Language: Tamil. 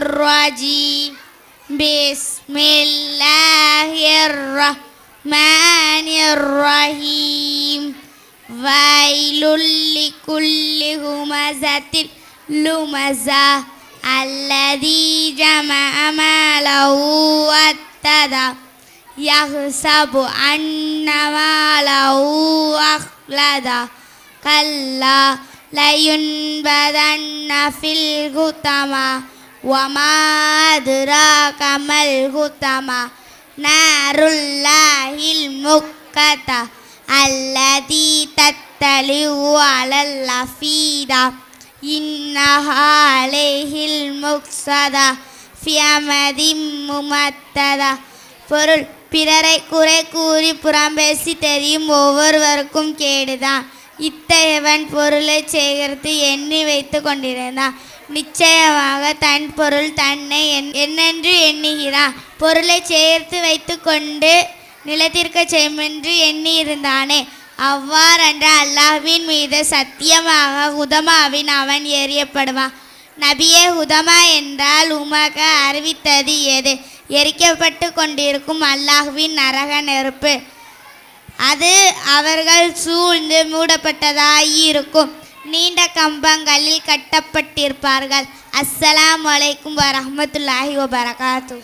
الرجيم بسم الله الرحمن الرحيم ويل لكل همزة لمزة الذي جمع ماله وعدده يحسب أن ماله أخلده كلا لينبذن في الحطمة وما أدراك ما الحطمة نار الله الموقدة التي تطلع على الأفئدة إنها عليهم المؤصدة في أمد ممددة. பொருள் பிறரை குறை கூறி புறம்பேசி தெரியும் ஒவ்வொருவருக்கும் கேடுதான். இத்தகையவன் பொருளை சேகரித்து எண்ணி வைத்து கொண்டிருந்தான். நிச்சயமாக தன் பொருள் தன்னை என்னென்று எண்ணுகிறான். பொருளை சேர்த்து வைத்து கொண்டு நிலத்திற்கு செய்யுமென்று எண்ணி இருந்தானே, அவ்வாறன்று அல்லாஹ்வின் மீது சத்தியமாக ஹுதமாவின் அவன் எறியப்படுவான். நபியே, ஹுதமா என்றால் உமக்கு அறிவித்தது எது? எரிக்கப்பட்டு கொண்டிருக்கும் அல்லாஹ்வின் நரக நெருப்பு. அது அவர்கள் சூழ்ந்து மூடப்பட்டதாயிருக்கும் நீண்ட கம்பங்களில் கட்டப்பட்டிருப்பார்கள். அஸ்ஸலாமு அலைக்கும் வரஹ்மத்துல்லாஹி வபரகாத்துஹு.